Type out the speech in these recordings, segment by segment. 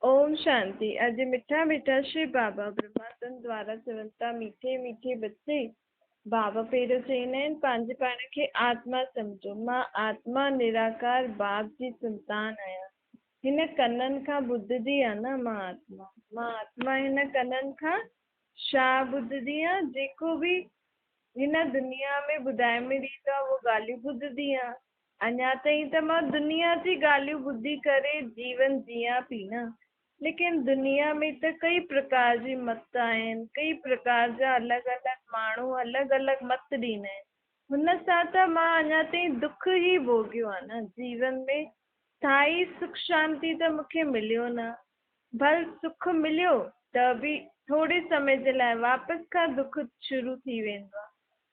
ओम शांति। अज मिठा मिठा श्री बाबा ब्रह्मानंद द्वारा चवंता मीठे मीठे बच्चे बाबा पहिरियों चईंदा आहिनि पंहिंजे पाण खे आत्मा सम्झो। मां आत्मा निराकार बाप जी संतान आहियां। हिन कननि खां ॿुधंदी आहे न मां आत्मा हिन कननि खां छा ॿुधंदी आहियां? जेको बि हिन दुनिया में ॿुधाए में ॾींदो आहे उहो ॻाल्हियूं ॿुधंदी आहियां। अञा ताईं त मां दुनिया जी ॻाल्हियूं ॿुधी करे जीवन जियां पई न। लेकिन दुनिया में त कई प्रकार जी मत आहिनि, कई प्रकार जा अलॻि अलॻि माण्हू अलॻि अलॻि मत ॾींदा आहिनि। हुन सां त मां अञा ताईं दुख ई भोगियो आहे न। जीवन में स्थाई सुख शांति त मूंखे मिलियो न। भल सुख मिलियो त बि थोरे समय जे लाइ, वापसि खां दुख शुरू थी वेंदो आहे।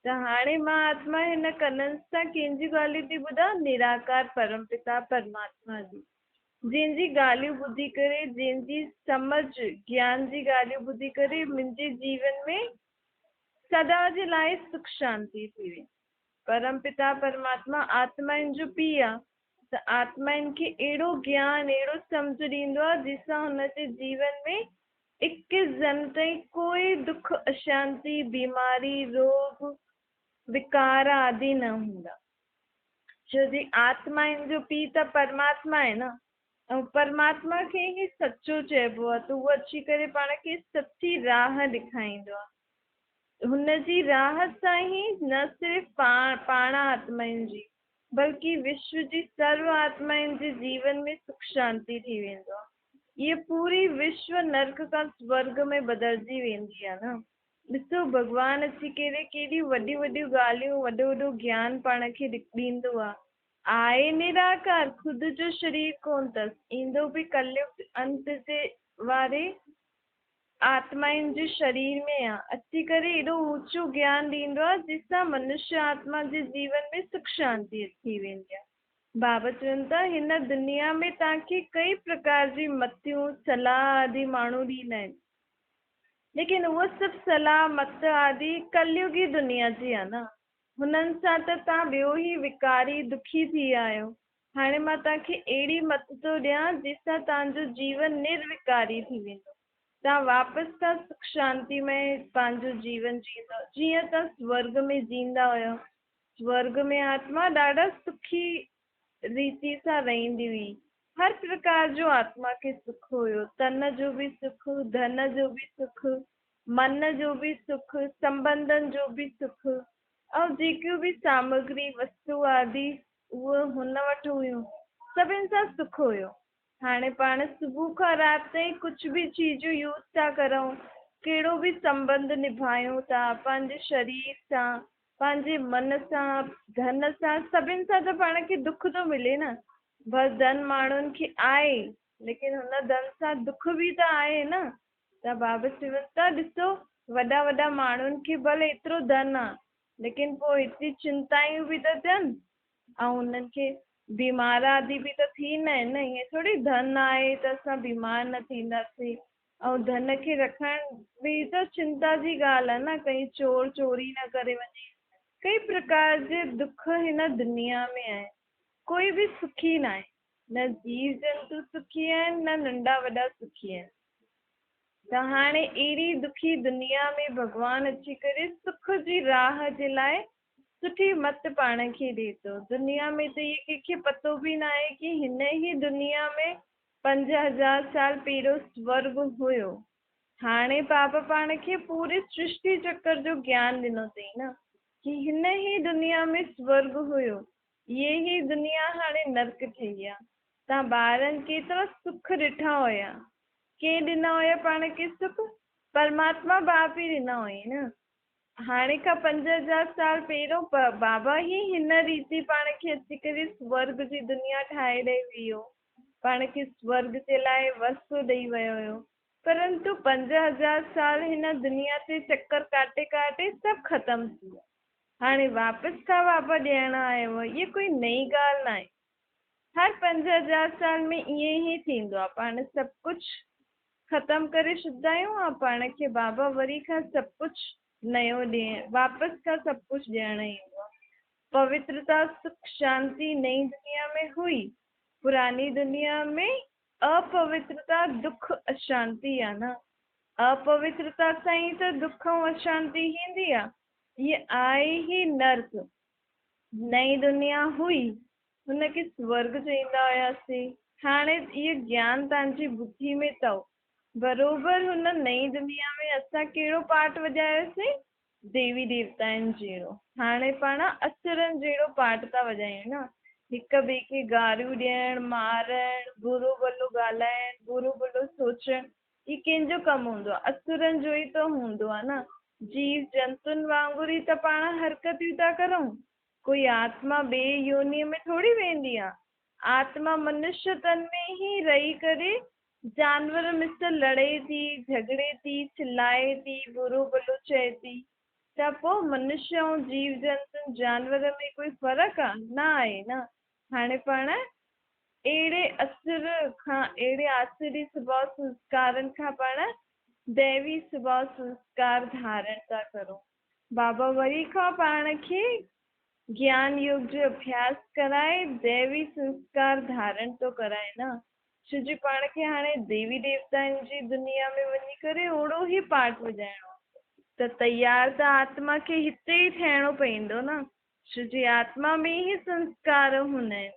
त हाणे मां आत्मा हिन कननि सां कंहिंजी ॻाल्हियूं थी ॿुधां? निराकार परमपिता परमात्मा जी, जंहिंजी ॻाल्हियूं ॿुधी करे, जंहिंजी समझ ज्ञान जी ॻाल्हियूं ॿुधी करे मुंहिंजे जीवन में सदा जे लाइ सुख शांति थी वेंदी। परमपिता परमात्मा आत्माउनि जो पीउ आहे, त आत्माउनि खे अहिड़ो ज्ञान, अहिड़ो सम्झ ॾींदो आहे जंहिंसां हुनजे जीवन में 21 जन्म ताईं कोई दुख, अशांति, बीमारी, रोग, विकार आदि न हूंदा। छो जी आत्माउनि जो पीउ त परमात्मा आहे न, ऐं परमात्मा खे ई सचो चइबो आहे। त उहो अची करे पाण खे सची राह ॾेखारींदो आहे। हुनजी राह सां ई न सिर्फ़ु पाण आत्माउनि जी, बल्कि विश्व जी सर्व आत्माउनि जे जीवन में सुख शांति थी वेंदो आहे। इहे पूरी विश्व नर्क खां स्वर्ग में बदिलजी वेंदी आहे न। ॾिसो, भॻवान अची करे केॾी वॾियूं वॾियूं ॻाल्हियूं, वॾो वॾो ज्ञान पाण खे ॾींदो आहे निराकार, ख़ुदि जो शरीर कोन अथसि, ईंदो बि कलयुग अंत जे वारे आत्माउनि जे शरीर में आहे। अची करे एॾो ऊचो ज्ञान ॾींदो आहे जंहिंसां मनुष्य आत्मा जे जीवन में सुख शांति अची वेंदी आहे। बाबा चवनि था, हिन दुनिया में तव्हांखे कई प्रकार जी मतियूं, सलाह आदि माण्हू ॾींदा आहिनि, लेकिन उहो सभु सलाह मत आदि कलयुगी दुनिया जी आहे न। हुननि सां त तव्हां ॿियो ई विकारी, दुखी थी आहियो। हाणे मां तव्हांखे अहिड़ी मत थो ॾियां जंहिंसां तव्हांजो जीवन निर्विकारी थी वेंदो। तव्हां वापसि खां सुख शांति में पंहिंजो जीवन जींदव, जीअं तव्हां स्वर्ग में जींदा हुयो। स्वर्ग में आत्मा ॾाढा सुखी रीति सां रहंदी हुई। हर प्रकार जो आत्मा खे सुख हुयो, तन जो बि सुख, धन जो बि सुख, मन जो बि सुख, संबंधनि जो बि सुख, ऐं जेकियूं बि सामग्री, वस्तु आदि उहे हुन वटि हुयूं, सभिनि सां सुख हुयो। हाणे पाण सुबुह खां राति ताईं कुझु बि चीजूं यूज़ था करूं, कहिड़ो बि संबंध निभायूं था पंहिंजे शरीर सां, पंहिंजे मन सां, धन सां, सभिनि सां त पाण खे दुख थो मिले न। बसि धन माण्हुनि खे आहे, लेकिन हुन धन सां दुख बि त आहे न। त बाबा चवनि था, ॾिसो, वॾा वॾा माण्हुनि खे भले एतिरो धन आहे, लेकिन पोइ एतिरी चिंतायूं बि त थियनि, ऐं हुननि खे बीमार आदि बि त थींदा आहिनि न। ईअं थोरी धन आहे त असां बीमार न थींदासीं। ऐं धन खे रखण बि त चिंता जी ॻाल्हि आहे न, कहीं चोर चोरी न करे वञे। कई प्रकार जे दुख हिन दुनिया में आहे, कोई बि सुखी न आहे। न जीव जंतु सुखी आहिनि, न नंढा वॾा सुखी आहिनि। त हाणे अहिड़ी दुखी दुनिया में भॻवानु अची करे सुख जी राह जे लाइ सुठी मत पाण खे ॾिए थो। दुनिया में त इहे कंहिंखे पतो बि न आहे कि हिन ई दुनिया में 5000 साल पहिरियों स्वर्ग हुयो। हाणे बाबा पाण खे पूरे सृष्टि चक्र जो ज्ञान ॾिनो अथई न, कि हिन ई दुनिया में स्वर्ग हुयो, ये ही दुनिया हाणे नर्क ठही आहे। तव्हां ॿारनि केतिरा सुख ॾिठा हुया, के ॾिना हुया पाण खे सुख? परमात्मा बाप ई ॾिना हुई न। हाणे खां 5000 साल पहिरियों बाबा ई हिन रीति पाण खे अची करे स्वर्ग जी दुनिया ठाहे ॾेई वियो, पाण खे स्वर्ग जे लाइ वस्तु ॾेई वियो हुयो। परंतु 5000 साल हिन दुनिया ते चक्कर काटे काटे सभु ख़तम थी वियो। हाणे वापसि खां बाबा ॾियण आयो आहे। इहा कोई नई ॻाल्हि न आहे। हर 5000 साल में ईअं ई थींदो आहे। पाण सभु कुझु ख़तम करे छॾींदा आहियूं ऐं पाण खे बाबा वरी खां सभु कुझु नयो वापसि खां सभु कुझु ॾियण ईंदो आहे। पवित्रता, सुख शांति नई दुनिया में हुई, पुरानी दुनिया में अपवित्रता दुख अशांति आहे न। अपवित्रता सां ई त दुख ऐं अशांति ईंदी आहे। ये आहे ही नर्क। नई दुनिया हुई, हुनखे स्वर्ग चईंदा हुयासीं। हाणे इहो ज्ञान तव्हांजी बुद्धि में अथव। बरोबरु हुन नई दुनिया में असां कहिड़ो पार्ट वॼायोसीं? देवी देवताउनि जहिड़ो। हाणे पाण असुरनि जहिड़ो पार्ट था वॼायूं न। हिक ॿिए खे गारियूं ॾियणु, मारणु, बुरो भलो ॻाल्हाइणु, बुरो भलो सोचणु, ही कंहिंजो कमु हूंदो आहे? असुरनि जो ई त हूंदो आहे न। जीव जंतुनि वांगुरु ई त पाण हरकतियूं था करूं। कोई आत्मा ॿिए योनीअ में थोरी वेंदी आहे। आत्मा मनुष्य तन में ही रही करे जानवर में त लड़े थी, झगड़े थी, चिल्लाए थी, बुरो भलो चए थी। त पोइ मनुष्य ऐं जीव जंतु जानवर में कोई फ़र्क़ु आहे? न आहे न। हाणे पाण अहिड़े असुर खां, अहिड़े आसुरी स्वभाव संस्कारनि खां पाण दैवी स्वभाव संस्कार धारण था करूं। बाबा वरी खां पाण खे ज्ञान योग जो अभ्यास कराए दैवी संस्कार धारण तो कराए न। छो जो पाण खे हाणे देवी देवताउनि जी दुनिया में वञी करे ओड़ो ई पाठ वॼाइणो आहे। त तयार त आत्मा खे हिते ई थियणो पवंदो न। छो जी आत्मा में ई संस्कार हूंदा आहिनि।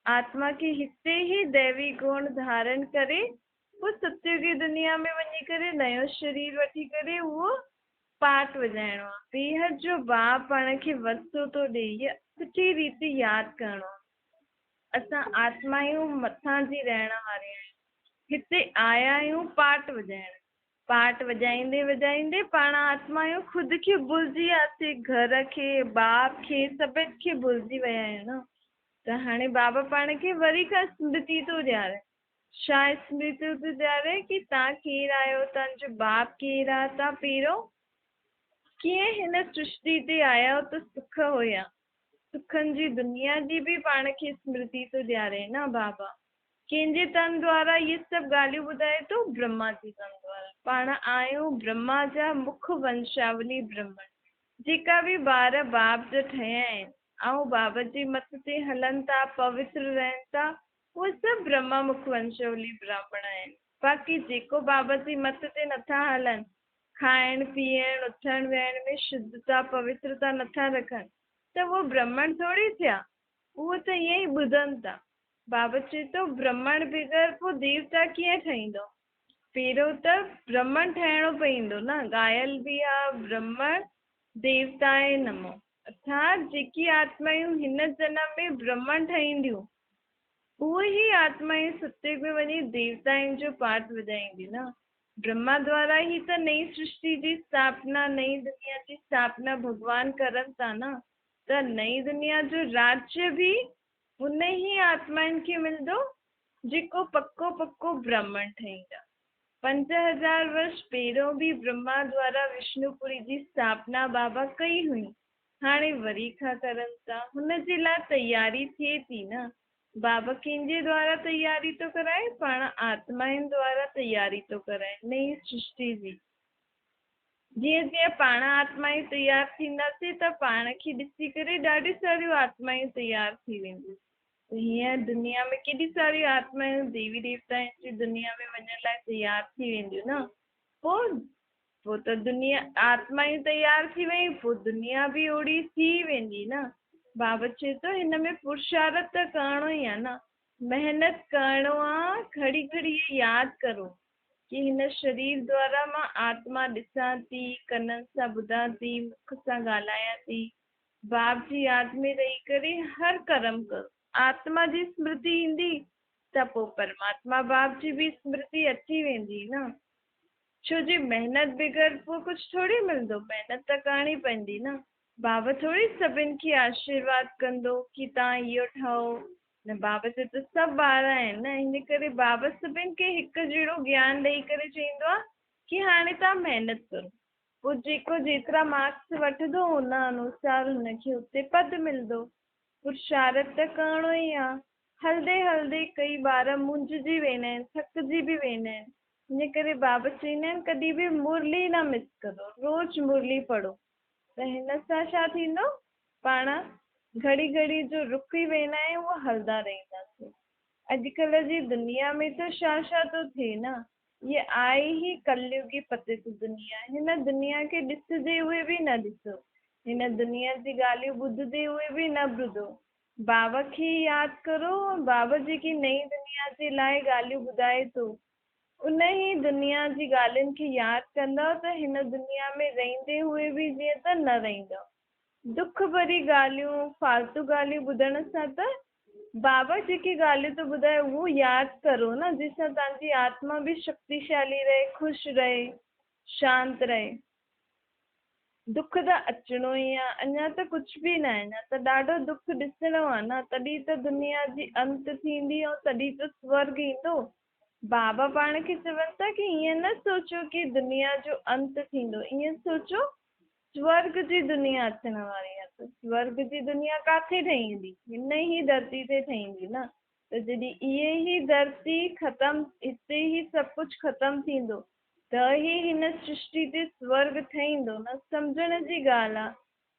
आत्मा खे हिते ई दैवी गुण धारण करे पोइ सत्युगी दुनिया में वञी करे नयो शरीर वठी करे उहो पाठ वॼाइणो आहे। बेहद जो बाप पाण खे वरितो थो ॾे, सुठी रीति यादि करिणो आहे। असां आत्मायूं मथां जी रहण वारी आहियूं। हिते आया आहियूं पाठ वॼाइण। पाठ वॼाईंदे वॼाईंदे पाण आत्मायूं ख़ुदि खे भुलिजी वियासीं। घर खे, बाप खे, सभिनि खे भुलिजी विया आहियूं न। त हाणे बाबा पाण खे वरी खां स्मृति थो ॾियारे। छा स्मृति थो ॾियारे? कि तव्हां केरु आहियो, तव्हांजो बाप केरु आहे, तव्हां पहिरियों कीअं हिन सृष्टि ते आया हो त सुख हुया। सुखनि जी दुनिया जी बि पाण खे स्मृति थो ॾियारे न बाबा। कंहिंजे तन द्वारा इहे सभु ॻाल्हियूं ॿुधाए थो? ब्रह्मा जी तन द्वारा। पाण आहियूं ब्रह्मा जा मुख वंशावली ब्रह्मण। जेका बि ॿार बाप जा ठहिया आहिनि ऐं बाबा जे मत ते हलनि था, पवित्र रहनि था, उहे सभु ब्रह्मा मुख वंशावली ब्राह्मण आहिनि। बाक़ी जेको बाबा जे मत ते नथा हलनि, खाइण पीअण उथण वेहण में शुद्धता पवित्रता नथा रखनि, त उहो ब्राह्मण थोरी थिया। उहो त ईअं ई ॿुधनि था। बाबा चए थो ब्राह्मण बग़ैर पोइ देवता कीअं ठहींदो? पहिरियों त ब्राह्मण ठहिणो पवंदो न। ॻायल बि आहे ब्राह्मण देवताए नमो। अर्थात जेकी आत्मायूं हिन जनम में ब्राह्मण ठहींदियूं, उहे ई आत्माएं सत्युग में वञी देवताउनि जो पाठ वॼाईंदी न। ब्रह्मा द्वारा ही त नई सृष्टि जी स्थापना, नई दुनिया जी स्थापना भगवान करनि था न। त नई दुनिया जो राज्य बि उन ही आत्माउनि खे मिलंदो जेको पक्को पक्को ब्राह्मण ठहींदा। 5000 वर्ष पहिरियों बि ब्रह्मा द्वारा विष्णुपुरी जी स्थापना बाबा कई हुई। हाणे वरी खां करनि था। हुन जे लाइ तयारी थिए थी न। बाबा कंहिंजे द्वारा तयारी थो कराए? पाण आत्माउनि द्वारा तयारी थो कराए नई सृष्टि जी। जीअं जीअं पाण आत्मायूं तयारु थींदासीं त पाण खे ॾिसी करे ॾाढी सारियूं आत्मायूं तयारु थी वेंदियूं। हीअं दुनिया में केॾी सारियूं आत्मायूं देवी देवताउनि जी दुनिया में वञण लाइ तयारु थी वेंदियूं न। पोइ त दुनिया आत्मायूं तयारु थी वयूं, पोइ दुनिया बि ओड़ी थी वेंदी न। बाबा चए थो हिन में पुरुषार्थ त करिणो ई आहे न। महिनत करिणो आहे। घड़ी घड़ी यादि करो कि हिन शरीर द्वारा मां आत्मा ॾिसां थी, कननि सां ॿुधां थी, मुख सां ॻाल्हायां थी। बाप जी यादि में रही करे हर कर्म करो। आत्मा जी स्मृति ईंदी त पोइ परमात्मा बाप जी बि स्मृति अची वेंदी न। छो जी महिनत बग़ैर पोइ कुझु थोरी मिलंदो। महिनत त करणी पवंदी न। बाबा थोरी सभिनि खे आशीर्वाद कंदो कि तव्हां इहो ठहो न। बाबा जे त सभु ॿार आहिनि न। हिन करे बाबा सभिनि खे हिकु जहिड़ो ज्ञान ॾेई करे चईंदो आहे कि हाणे तव्हां महिनत करो। पोइ जेको जेतिरा मार्क्स वठंदो उन अनुसार हुनखे उते पद मिलंदो। पुरुषार्थ त करिणो ई आहे। हलंदे हलंदे कई ॿार मुंझिजी वेंदा आहिनि, थकिजी बि वेंदा आहिनि। हिन करे बाबा चवंदा आहिनि कॾहिं बि मुरली न मिस करो, रोज़ु मुरली पढ़ो। त हिन सां छा थींदो? पाण घड़ी घड़ी जो रुकी वेंदा आहियूं, उहो हलंदा रहंदासीं। अॼुकल्ह जी दुनिया में त छा थो थिए न, ये आहे ई कलयुगी पतित दुनिया। हिन दुनिया खे ॾिसजे उहे बि न ॾिसो, हिन दुनिया जी ॻाल्हियूं ॿुधजे उहे बि न ॿुधो। बाबा खे यादि करो, बाबा जेकी नई दुनिया जे लाइ ॻाल्हियूं ॿुधाए थो, उन ई दुनिया जी ॻाल्हियुनि खे यादि कंदव त हिन दुनिया में रहंदे हुए बि जीअं त न रहंदव। दुख भरी ॻाल्हियूं, फालतू ॻाल्हियूं ॿुधण सां त बाबा जेकी ॻाल्हियूं थो ॿुधाए उहो यादि करो न, जंहिंसां तव्हांजी आत्मा बि शक्तिशाली रहे, ख़ुशि रहे, शांति रहे। दुख त अचिणो ई आहे, अञा त कुझु बि न आहे, अञा त ॾाढो दुख ॾिसणो आहे न, तॾहिं त दुनिया जी अंत थींदी ऐं तॾहिं त स्वर्ग ईंदो। बाबा पाण खे चवनि था कि ईअं न सोचो कि दुनिया जो अंत थींदो, ईअं सोचो स्वर्ग जी दुनिया अचण वारी आहे। त स्वर्ग जी दुनिया किथे ठहींदी? हिन ई धरती ते ठहींदी न। त जॾहिं इहे ई धरती ख़तमु, हिते ई सभु कुझु ख़तमु थींदो त ई हिन सृष्टि ते स्वर्ग ठहींदो न। सम्झण जी ॻाल्हि आहे,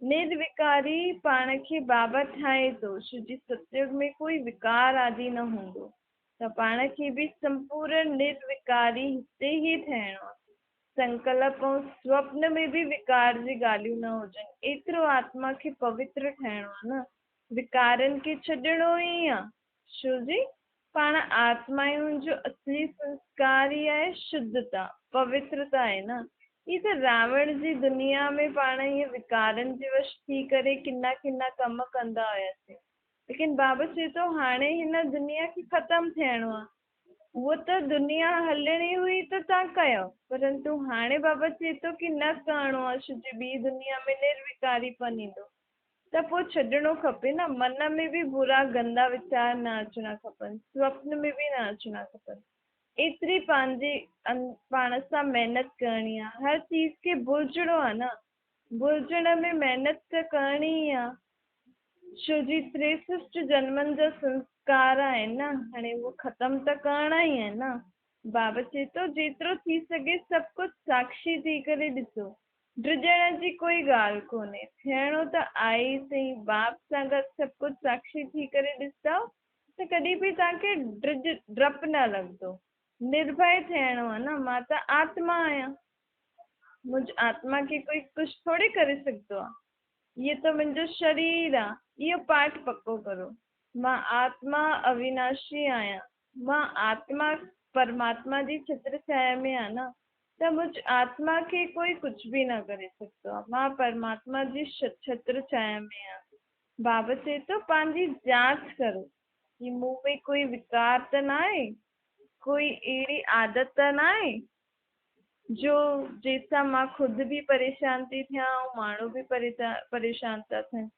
निर्विकारी पाण खे बाबा ठाहे थो, छो जी सतयुग में कोई विकार आदि न हूंदो, त पाण खे बि संपूर्ण निर्विकारी हिते ई ठहिणो आहे। संकल्प ऐं स्वप्न में बि विकार जी ॻाल्हियूं न हुजनि, एतिरो आत्मा खे पवित्र ठहिणो आहे न, विकारनि खे छॾिणो ई आहे। छो जी पाण आत्माउनि जो असली संस्कार ई आहे शुद्धता, पवित्रता आहे न। ही त रावण जी दुनिया में पाण इहे विकारनि जे वश थी करे किना किना कम कंदा हुयासीं, लेकिन बाबा चए थो हाणे हिन दुनिया खे ख़तमु थियणो आहे। उहो त दुनिया हलणी हुई त तव्हां कयो, परंतु हाणे बाबा चए थो कि न करिणो आहे, छो जो ॿी दुनिया में निर्विकारीपन ईंदो। त पोइ छॾिणो खपे न, मन में बि बुरा गंदा वीचार न अचणा खपनि, स्वप्न में बि न अचणा खपनि। एतिरी पंहिंजी पाण सां महिनत करणी आहे, हर चीज़ खे भुलिजणो आहे न, भुलिजण में महिनत त करणी ई आहे। छो जी 63 जन्मनि जा संस्कार आहिनि न, हाणे उहो ख़तमु त करणा ई आहिनि न। बाबा चए थो जेतिरो थी सघे सभु कुझु साक्षी थी करे ॾिसो, ड्रिजण जी कोई ॻाल्हि कोन्हे, थियणो त आहे ई सही। बाप सां गॾु सभु कुझु साक्षी थी करे ॾिसंदव त कॾहिं बि तव्हांखे डपु न लॻंदो। निर्भय थियणो आहे न, मां त आत्मा आहियां, मुंहिंजी आत्मा खे कोई कुझु थोरी करे सघंदो आहे। इहो त मुंहिंजो शरीर आहे, इहो पाठ पको करो। मां आत्मा अविनाशी आहियां, मां आत्मा परमात्मा जी छत्र छाया में आहे न, त मुंहिंजी आत्मा खे कोई कुझु बि न करे सघंदो आहे। मां परमात्मा जी छत्र छाया में आहियां। बाबा चए थो पंहिंजी जांच करो कि मूं में कोई विकार त न आहे, कोई अहिड़ी आदत त न आहे जो जंहिंसां मां ख़ुदि बि परेशान थी थियां ऐं माण्हू बि परेशान था थियनि।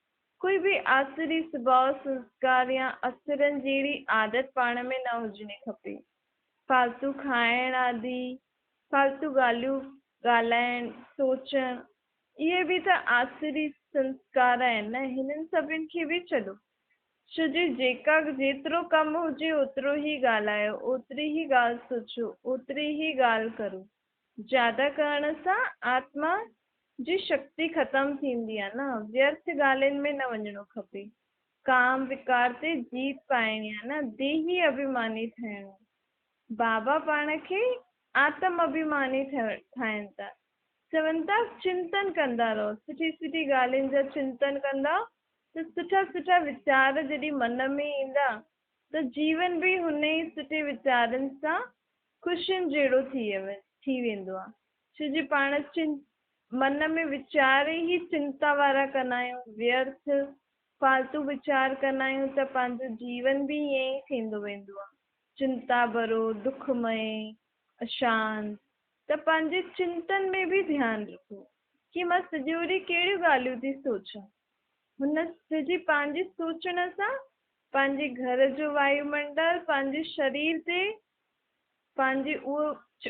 कोई बि आसुरी स्वभाव संस्कार या असुरनि जहिड़ी आदत पाण में न हुजणी खपे। फालतू खाइण आदि, फालतू ॻाल्हियूं ॻाल्हाइण, सोचण, इहे बि त आसुरी संस्कार आहिनि न। हिननि सभिनि खे बि छॾो, छो जी जेतिरो कमु हुजे ओतिरो ई ॻाल्हायो, ओतिरी ई ॻाल्हि सोचो, ओतिरी ई ॻाल्हि करो। ज्यादा करण सां आत्मा जी शक्ति ख़तमु थींदी आहे न। व्यर्थ ॻाल्हियुनि में न वञिणो खपे। काम विकार ते जीत पाइणी आहे न, देही अभिमानी थियणो। बाबा पाण खे आत्म अभिमानी ठाहिनि था, चवनि था चिंतन कंदा रहो, सुठी सुठी ॻाल्हियुनि जा चिंतन कंदा त सुठा सुठा वीचार जॾहिं मन में ईंदा त जीवन बि हुन ई सुठे वीचारनि सां ख़ुशियुनि जहिड़ो थी वेंदो आहे। छो जी पाण मन में वीचार ई चिंता वारा कंदा आहियूं, व्यर्थ फालतू वीचार कंदा आहियूं, त पंहिंजो जीवन बि ईअं ई थींदो वेंदो आहे, चिंता भरो, दुखमय, अशांत। त पंहिंजे चिंतन में बि ध्यानु रखो कि मां सॼो ॾींहुं कहिड़ियूं ॻाल्हियूं थी सोचां। हुन सॼी पंहिंजी सोचण सां पंहिंजे घर जो वायुमंडल, पंहिंजे शरीर ते पंहिंजी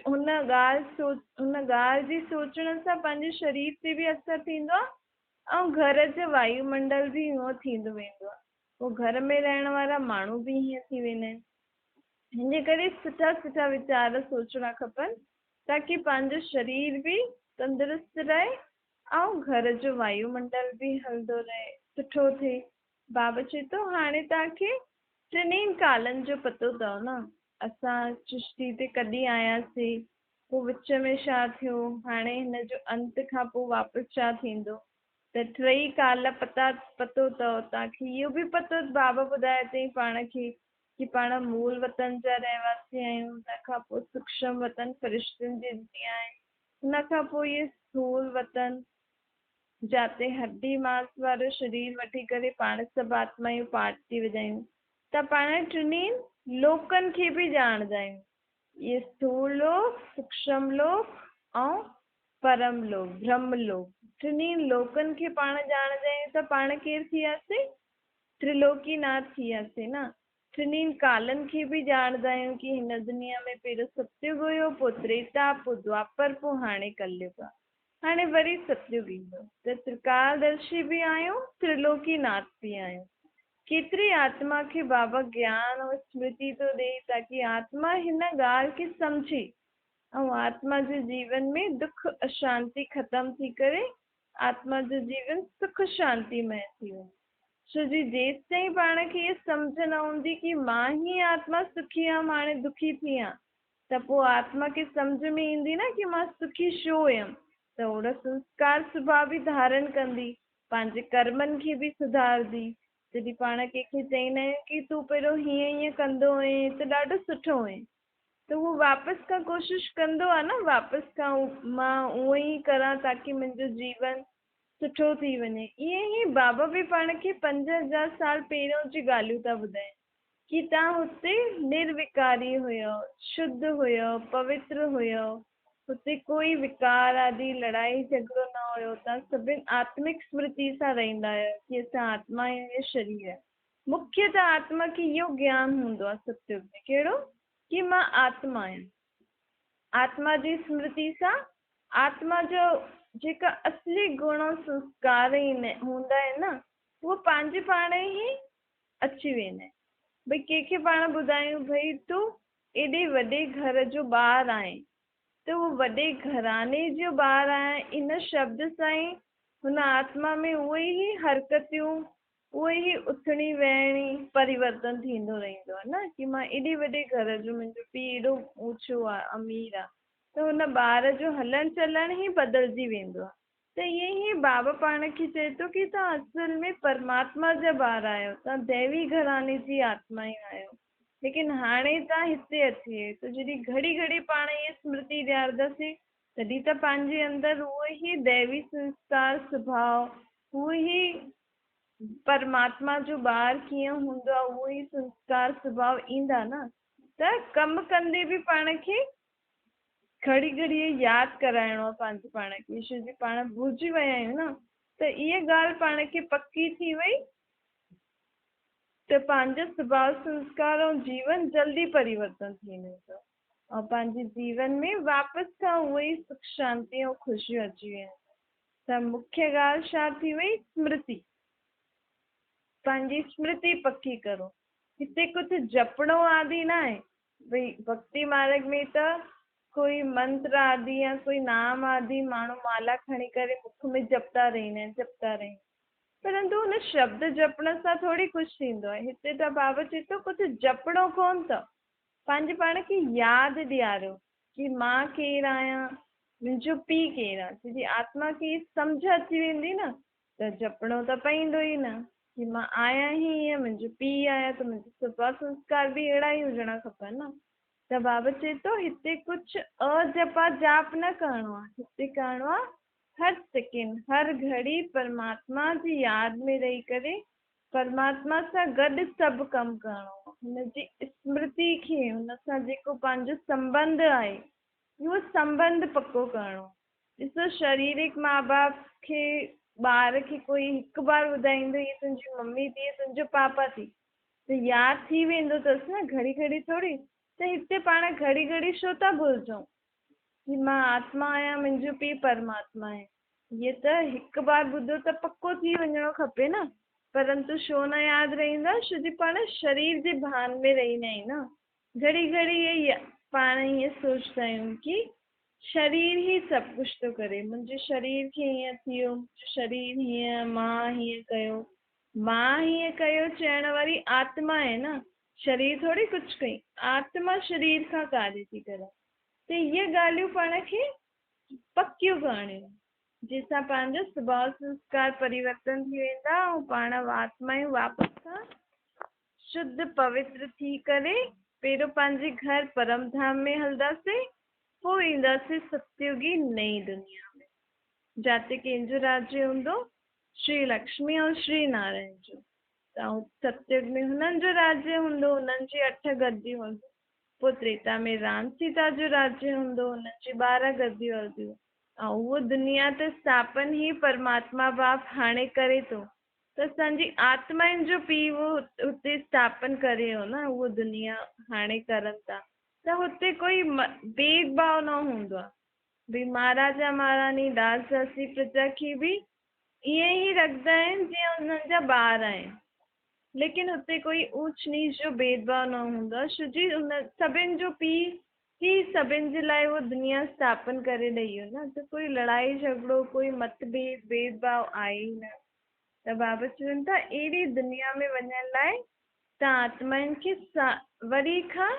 हुन ॻाल्हि जी सोचण सां पंहिंजे शरीर ते बि असरु थींदो आहे ऐं घर जो वायुमंडल बि हूअं थींदो वेंदो आहे। पोइ घर में रहण वारा माण्हू बि हीअं थी वेंदा आहिनि। हिन करे सुठा सुठा वीचार सोचणा खपनि ताकी पंहिंजो शरीर बि तंदुरुस्त रहे ऐं घर जो वायुमंडल बि हलंदो रहे, सुठो थिए। बाबा चए थो हाणे तव्हांखे टिनिनि कालनि जो पतो अथव न, असां सृष्टि ते कॾहिं आयासीं, पोइ विच में छा थियो, हाणे हिन जो अंत खां पोइ वापसि छा थींदो, त टई काल पतो अथव तव्हांखे। इहो बि पतो बाबा ॿुधाए अथई पाण खे कि पाण मूल वतन जा रहवासी आहियूं, हुन खां पोइ सूक्ष्म वतन फ़रिश्तनि जी दुनिया आहे, हुन खां पोइ इहे स्थूल वतन जाते हड्डी मांस वारो शरीर वठी करे पाण सभु आत्मायूं पाठ थी वॼायूं, त पाण टिनिनि लोकनि खे बि ॼाणदा आहियूं। ये स्थूल लोक, सूक्ष्म लोक ऐं परम लोक, ब्रह्म लोक, टिनिनि लोकनि खे पाण ॼाणदा आहियूं त पाण केरु थी वियासीं, त्रिलोकीनाथ थी वियासीं न। टिनिनि कालनि खे बि ॼाणदा आहियूं कि हिन दुनिया में पहिरियों सतयुग हुयो, पोइ त्रेता, पोइ द्वापर, पोइ हाणे कलयुग आहे, हाणे वरी सतयुग ईंदो, त त्रिकालदर्शी बि आहियूं, त्रिलोकीनाथ बि आहियूं। केतिरी आत्मा खे बाबा ज्ञान और स्मृति तो ॾे ताकि आत्मा हिन ॻाल्हि खे सम्झे ऐं आत्मा जे जीवन में दुख अशांति ख़तम थी करे आत्मा जो जीवन सुख शांतिमय थी वञे। छो जी जेसि ताईं पाण खे इहा सम्झ न हूंदी कि मां ही आत्मा सुखी हुयमि, हाणे दुखी थी आहियां, त पोइ आत्मा खे सम्झ में ईंदी न कि मां सुखी छो हुयमि, त ओड़ा संस्कार स्वभाव बि धारण कंदी, पंहिंजे कर्मनि खे बि सुधारंदी। जॾहिं पाण कंहिंखे चईंदा आहियूं कि तूं पहिरियों हीअं कंदो हुएं त ॾाढो सुठो हुएं, त उहो वापसि खां कोशिशि कंदो आहे न, वापसि खां मां उहो ई करां ताकि मुंहिंजो जीवन सुठो थी वञे। ईअं ई बाबा बि पाण खे 5000 साल पहिरियों जी ॻाल्हियूं था ॿुधाइनि कि तव्हां हुते निर्विकारी हुयो, शुद्ध हुयो, पवित्र हुयो, हुते कोई विकार आदि लड़ाई झगड़ो न हुयो, तव्हां सभिनि आत्मिक स्मृति सां रहंदा आहियो कि असां आत्मा आहियूं, ये शरीर आहे। मुख्य त आत्मा खे इहो ज्ञान हूंदो आहे सत्युग में, कहिड़ो कि मां आत्मा आहियां। आत्मा जी स्मृति सां आत्मा जो जेका असली गुण और संस्कार हूंदा आहिनि न, उहो पंहिंजे पाण ई अची वेंदा आहिनि। भई कंहिंखे पाण ॿुधायूं भई तूं एॾे वॾे घर जो ॿारु आहे, त उहो वॾे घराने जो ॿारु आहे, इन शब्द सां ई हुन आत्मा में उहे ई हरकतियूं, उहे ई उथणी वेहणी परिवर्तन थींदो रहंदो आहे न, कि मां एॾे वॾे घर जो, मुंहिंजो पीउ एॾो ऊंचो आहे, अमीर आहे, त हुन ॿार जो हलण चलण ई बदिलजी वेंदो आहे। त ईअं ई बाबा पाण खे चए थो कि तव्हां असल में परमात्मा जा ॿार आहियो, तव्हां दैवी घराने जी आत्मा ई आहियो, लेकिन हाणे तव्हां हिते अची विया, त जॾहिं घड़ी घड़ी पाण इहे स्मृति ॾियारंदासीं तॾहिं त पंहिंजे अंदरि उहो ई दैवी संस्कार स्वभाव, उहो ई परमात्मा जो ॿार कीअं हूंदो आहे, उहो ई संस्कार स्वभाव ईंदा न। त कमु कंदे बि पाण खे घड़ी घड़ी यादि कराइणो आहे पंहिंजे पाण खे, छो जी पाण भुलिजी विया आहियूं न। त इहा ॻाल्हि पाण खे पकी थी वई त पंहिंजो स्वभाव संस्कार ऐं जीवन जल्दी परिवर्तन थी वेंदो ऐं पंहिंजे जीवन में वापसि खां उहो ई सुख शांति ऐं ख़ुशियूं अची वेंदियूं। त मुख्य ॻाल्हि छा थी वई, स्मृति। पंहिंजी स्मृति पकी करो। हिते कुझु जपणो आदि न आहे। भई भक्ति मार्ग में त कोई मंत्र आदि या कोई नाम आदि माण्हू माला खणी करे मुख में जपता रहंदा आहिनि, जपता रहंदा, परंतु हुन शब्द जपण सां थोरी कुझु थींदो आहे। हिते त बाबा चए थो कुझु जपणो कोन अथव, पंहिंजे पाण खे यादि ॾियारियो कि मां केरु आहियां, मुंहिंजो पीउ केरु आहे। जॾहिं आत्मा खे सम्झ अची वेंदी न त जपणो त पवंदो ई न कि मां आहियां ई हीअं, मुंहिंजो पीउ आहे, त मुंहिंजो स्वभाव संस्कार बि अहिड़ा ई हुजणा खपनि न। त बाबा चए थो हिते कुझु अजपा जाप न करिणो आहे, हिते करिणो आहे हर सेकेंड, हर घड़ी परमात्मा जी यादि में रही करे परमात्मा सां गॾु सभु कमु करिणो, हुनजी स्मृति खे, हुन सां जेको पंहिंजो संबंध आहे उहो संबंध पको करिणो। ॾिसो शारीरिक माउ बाप खे ॿार खे कोई हिकु बार ॿुधाईंदो हीअ तुंहिंजी मम्मी थी, तुंहिंजो पापा थी, त यादि थी वेंदो अथसि न घड़ी घड़ी थोरी। त हिते पाण घड़ी घड़ी छो था भुलिजूं कि मां आत्मा आहियां, मुंहिंजो पीउ परमात्मा आहे। इहे त हिकु बार ॿुधो त पको थी वञणो खपे न, परंतु छो न यादि रहंदा, छो जी पाण शरीर जे भान में रहंदा आहियूं न। घड़ी घड़ी इहे पाण ईअं सोचंदा आहियूं कि शरीर ई सभु कुझु थो करे, मुंहिंजे शरीर खे हीअं थियो, मुंहिंजो शरीर हीअं, मां हीअं कयो। मां हीअं कयो चइण वारी आत्मा आहे न, शरीर थोड़ी कुछ कई, आत्मा शरीर खां कार्य थी करे। त इहे ॻाल्हियूं पाण खे पकियूं करणियूं, जंहिंसां पंहिंजो स्वभाव संस्कार परिवर्तन थी वेंदा ऐं पाण आत्मायूं वापसि सां शुद्ध पवित्र थी करे पहिरियों पंहिंजे घर परम धाम में हलंदासीं, पोइ ईंदासीं सतयुगी नई दुनिया में, जाते कंहिंजो राज्य हूंदो श्री लक्ष्मी ऐं श्री नारायण जो। ऐं सतयुग में हुननि जो राज्य हूंदो, हुननि जी 8 गद्दियूं हूंदियूं। पोइ त्रेता में राम सीता जो राज्य हूंदो, हुननि जी 12 गद्दियूं हलंदियूं। ऐं उहो दुनिया ते स्थापन ही परमात्मा बाप हाणे करे थो, त असांजी आत्माउनि जो पीउ उहो हुते स्थापन करे हो न, उहो दुनिया हाणे करनि था। त हुते कोई भेदभाव न हूंदो आहे, भई महाराजा महारानी दास दासी प्रजा खे बि ईअं ई रखंदा आहिनि जीअं हुननि जा ॿार आहिनि, लेकिन हुते कोई ऊच नीच जो भेदभाव न हूंदो आहे, छो जी उन सभिनि जो पीउ ही सभिनि जे लाइ उहो दुनिया स्थापन करे ॾई हो न, त कोई लड़ाई झगड़ो कोई मतभेद भेदभाव आहे ई न। त बाबा चवनि था अहिड़ी दुनिया में वञण लाइ तव्हां आत्माउनि खे वरी खां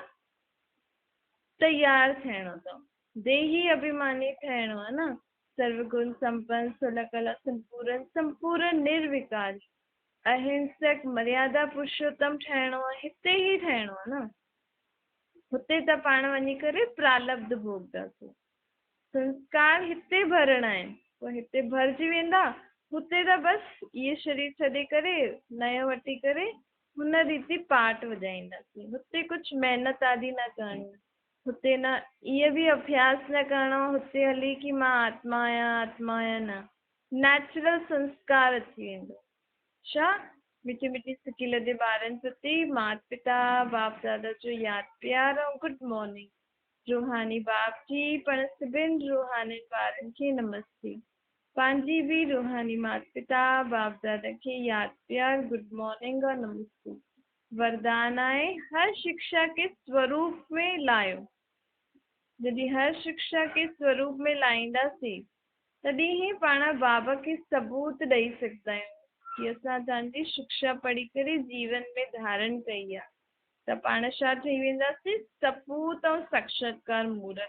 तयारु थियणो अथव, देही अभिमानी ठहिणो आहे न, सर्वगुण संपन्न सुलकला संपूर्ण संपूर्ण निर्विकारी अहिंसक मर्यादा पुरुषोत्तम ठहिणो आहे, हिते ई ठहिणो आहे न। हुते त पाण वञी करे प्रालब्ध भोगंदासीं, संस्कार हिते भरणा आहिनि, पोइ हिते भरिजी वेंदा, हुते त बसि इहे शरीर छॾे करे नयो वठी करे हुन रीति पाठ वॼाईंदासीं। हुते कुझु महिनत आदि न करणी, हुते न इहे बि अभ्यास न करिणो हुते हली की मां आत्मा आहियां न, नेचुरल संस्कार अची वेंदो। छा मिठी मिठी सिकी लदे ॿारनि प्रति माता पिता बाप दादा जो यादि प्यार ऐं गुड मॉर्निंग। रूहानी बाप जी पण सभिनि रूहानी ॿारनि खे नमस्ते। पंहिंजी बि रूहानी माता पिता बाप दादा खे यादि प्यार गुड मॉर्निंग और नमस्ते। वरदान आहे हर शिक्षा के स्वरूप में लायो। जॾहिं हर शिक्षा के स्वरूप में लाईंदासीं तॾहिं ई पाण बाबा खे सबूत ॾेई सघंदा आहियूं कि असां तव्हांजी शिक्षा पढ़ी करे जीवन में धारण कई आहे। त पाण छा ठही वेंदासीं, सपूत ऐं साक्षात्कार मूर्त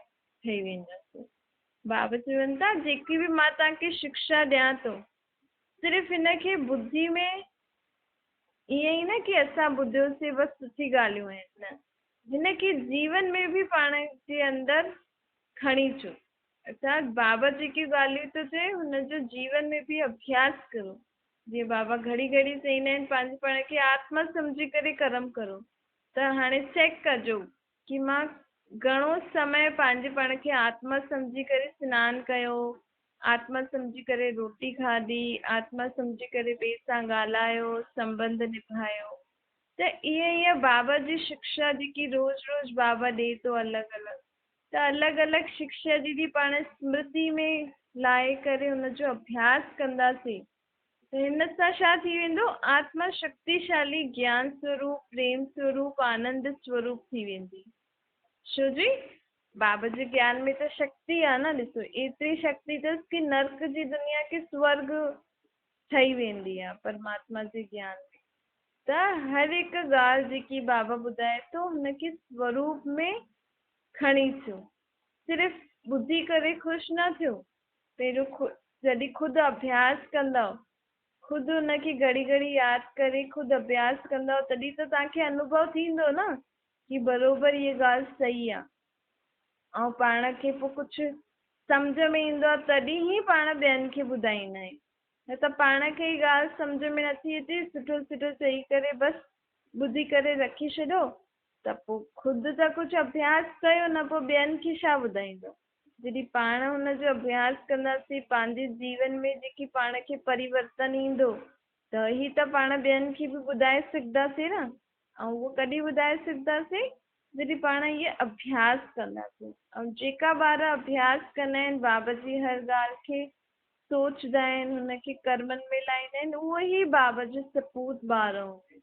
ठही वेंदासीं। बाबा चवनि था जेकी बि मां तव्हांखे शिक्षा ॾियां थो, सिर्फ़ु हिनखे बुद्धि में ईअं ई न कि असां ॿुधियोसीं बसि सुठी ॻाल्हियूं आहिनि, न, हिनखे जीवन में बि पाण जे अंदरि खणी अचो। अर्थात बाबा जेकी ॻाल्हियूं थो चए हुनजो जीवन में बि अभ्यास करो। जीअं बाबा घड़ी घड़ी चईंदा आहिनि पंहिंजे पाण खे आत्मा सम्झी करे कर्म करो, त हाणे चेक कजो कि मां घणो समय पंहिंजे पाण खे आत्मा सम्झी करे सनानु कयो, आत्मा सम्झी करे रोटी खाधी, आत्मा सम्झी करे ॿिए सां ॻाल्हायो, संबंध निभायो। त ईअं बाबा जी शिक्षा जेकी रोज़ रोज़ बाबा ॾिए थो अलॻि अलॻि, त अलॻि अलॻि शिक्षा जी पाण स्मृति में लाहे करे हुनजो अभ्यास कंदासीं त हिन सां छा थी वेंदो, आत्मा शक्तिशाली ज्ञान स्वरूप प्रेम स्वरूप आनंद स्वरूप थी वेंदी। छो जी बाबा जे ज्ञान में त शक्ति आहे न, ॾिसो एतिरी शक्ति अथसि कि नर्क जी दुनिया खे स्वर्ग ठही वेंदी आहे परमात्मा जे ज्ञान में। त हर हिकु ॻाल्हि जेकी बाबा ॿुधाए थो हुनखे स्वरूप में खणी अचो, सिर्फ़ु ॿुधी करे ख़ुशि न थियो, पहिरियों जॾहिं ख़ुदि अभ्यास कंदव, ख़ुदि हुनखे घड़ी घड़ी यादि करे ख़ुदि अभ्यास कंदव, तॾहिं त तव्हांखे अनुभव थींदो न कि बराबरि इहा ॻाल्हि सही आहे। ऐं पाण खे पोइ कुझु सम्झ में ईंदो आहे तॾहिं ई पाण ॿियनि खे ॿुधाईंदा आहियूं, न त पाण खे ई ॻाल्हि सम्झ में नथी अचे, सुठो सुठो चई करे बसि ॿुधी करे रखी छॾो, त पोइ ख़ुदि त कुझु अभ्यास कयो न, पोइ ॿियनि खे छा ॿुधाईंदो। जॾहिं पाण हुनजो अभ्यास कंदासीं, पंहिंजे जीवन में जेकी पाण खे परिवर्तन ईंदो, त ही त पाण ॿियनि खे बि ॿुधाए सघंदासीं न। ऐं उहो कॾहिं ॿुधाए सघंदासीं, जॾहिं पाण इहे अभ्यास कंदासीं। ऐं जेका ॿार अभ्यास कंदा आहिनि, बाबा जी हर ॻाल्हि खे सोचंदा आहिनि, हुनखे कर्मनि में लाईंदा आहिनि, उहे ई बाबा जो सपूत ॿार हूंदा आहिनि।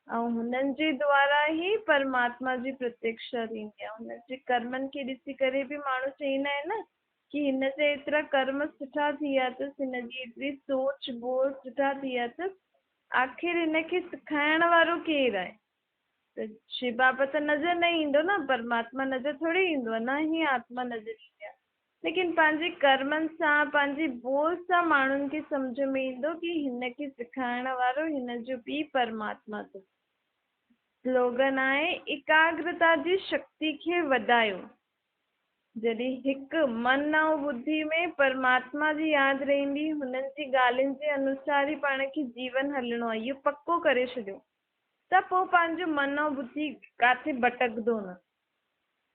ऐं हुननि जे द्वारा ई परमात्मा जी प्रत्यक्षा थींदी आहे। हुननि जे कर्मनि खे ॾिसी करे बि माण्हू चईंदा आहिनि न कि हिन जा एतिरा कर्म सुठा थी विया अथसि, हिनजी एतिरी सोच बोझ सुठा थी विया अथसि, आख़िर हिनखे सिखाइण वारो केरु आहे। त शिव बाबा त नज़र न ईंदो न, परमात्मा नज़र थोड़ी ईंदो आहे, न ही आत्मा नज़र ईंदी आहे। लेकिन पंहिंजे कर्मनि सां पंहिंजी ॿोल सां माण्हुनि खे सम्झ में ईंदो कि हिनखे सेखारण वारो हिन जो पीउ परमात्मा अथसि। स्लोगन आहे एकाग्रता जी शक्ति खे वधायो। जॾहिं हिकु मन ऐं ॿुद्धि में परमात्मा जी यादि रहंदी, हुननि जी ॻाल्हियुनि जे अनुसार ई पाण खे जीवन हलणो आहे, इहो पको करे छॾियो, त पोइ पंहिंजो मन ऐं ॿुद्धि किथे भटकंदो न।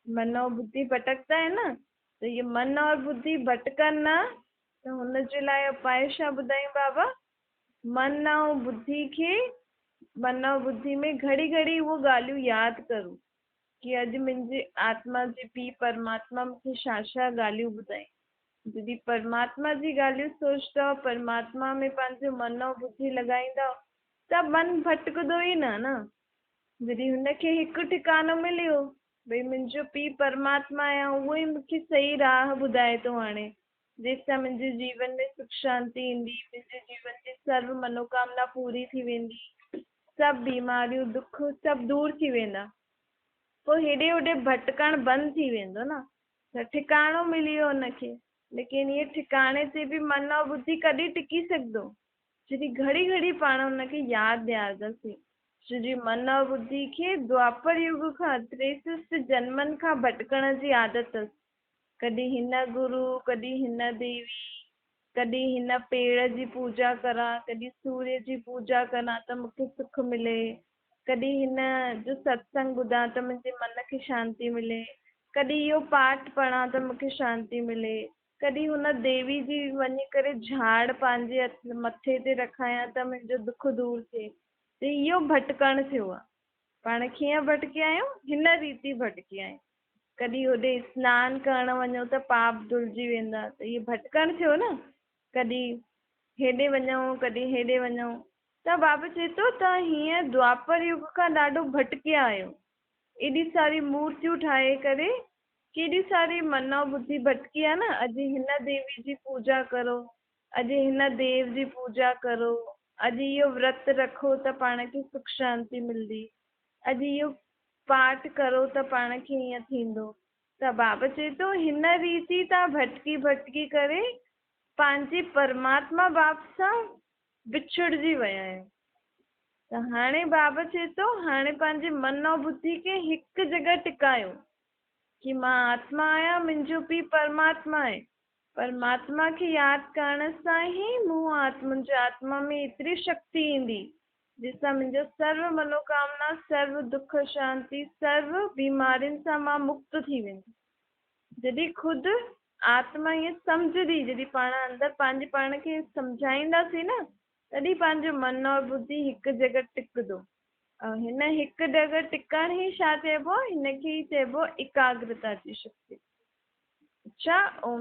मन और बुद्धि भटकता है न, तो ये मन और बुद्धि भटकन न, त हुनजे लाइ उपाय छा ॿुधाई बाबा? मन ऐं बुद्धि खे, मन और बुद्धि में घड़ी घड़ी उहो ॻाल्हियूं यादि करो कि अॼु मुंहिंजे आत्मा जे पीउ परमात्मा मूंखे छा छा ॻाल्हियूं ॿुधाई। जॾहिं परमात्मा जी ॻाल्हियूं सोचंदव, परमात्मा में पंहिंजो मन और बुद्धि लॻाईंदव, त मन भटकंदो ई न। जॾहिं हुनखे हिकु ठिकानो मिलियो भई मुंहिंजो पीउ परमात्मा आहे, उहो ई मूंखे सही राह ॿुधाए थो हाणे, जंहिंसां मुंहिंजे जीवन में सुख शांती ईंदी, मुंहिंजे जीवन जी सर्व मनोकामना पूरी थी वेंदी, सभु बीमारियूं दुख सभु दूर थी वेंदा। पोइ हेॾे होॾे भटकणु बंदि थी वेंदो न, त ठिकाणो मिली वियो हुनखे। लेकिन इहे ठिकाणे ते बि मन और बुद्धि कॾहिं टिकी सघंदो? जॾहिं घड़ी घड़ी पाण हुनखे यादि ॾियारंदासीं। जी मन और बुद्धि खे द्वापर युग खां 63 जन्मनि खां भटकण जी आदत अथसि। कॾहिं हिन गुरु, कॾहिं हिन देवी, कॾहिं हिन पेड़ जी पूजा करा, कॾहिं सूर्य जी पूजा करा त मूंखे सुख मिले, कॾहिं हिन जो सत्संग ॿुधां त मुंहिंजे मन खे शांती मिले, कॾहिं इहो पाठ पढ़ां त मूंखे शांती मिले, कॾहिं हुन देवी जी वञी करे झाड़ पंहिंजे मथे ते रखायां त मुंहिंजो दुख दूर थिए। त इहो भटकणु थियो आहे। पाण कीअं भटकिया आहियूं? हिन रीति भटकिया आहियूं। कॾहिं होॾे सनानु करणु वञो त पाप धुलिजी वेंदा, त इहो भटकणु थियो न। कॾहिं हेॾे वञूं, कॾहिं हेॾे वञूं, त बाबा चए थो तव्हां हीअं द्वापर युग खां ॾाढो भटकिया आहियो। एॾी सारी मूर्तियूं ठाहे करे केॾी सारी मन और बुद्धि भटकी आहे न। अॼु हिन देवी जी पूजा करो, अॼु हिन देव जी पूजा करो, अॼु इहो व्रत रखो त पाण खे सुख शांती मिलंदी, अॼु इहो पाठ करो त पाण खे ईअं थींदो। त बाबा चए थो हिन रीति तव्हां भटकी भटकी करे पंहिंजे परमात्मा बाप सां विछुड़जी विया आहियो। त हाणे बाबा चए थो हाणे पंहिंजे मन और बुद्धि खे हिकु जॻह टिकायो कि मां आत्मा आहियां, मुंहिंजो पीउ परमात्मा आहे। परमात्मा खे यादि करण सां ई मुंहिंजे आत्मा में एतिरी शक्ति ईंदी जंहिंसां मुंहिंजो सर्व मनोकामना, सर्व दुख शांति, सर्व बीमारियुनि सां मां मुक्त थी वेंदी। जॾहिं ख़ुदि आत्मा ईअं सम्झंदी, जॾहिं पाण अंदरि पंहिंजे पाण खे सम्झाईंदासीं न, तॾहिं पंहिंजो मन और बुद्धि हिकु जॻह टिकंदो। ऐं हिन हिकु जॻह टिकण ई छा चइबो? हिनखे ई चइबो एकाग्रता जी शक्ति। अच्छा, ओम।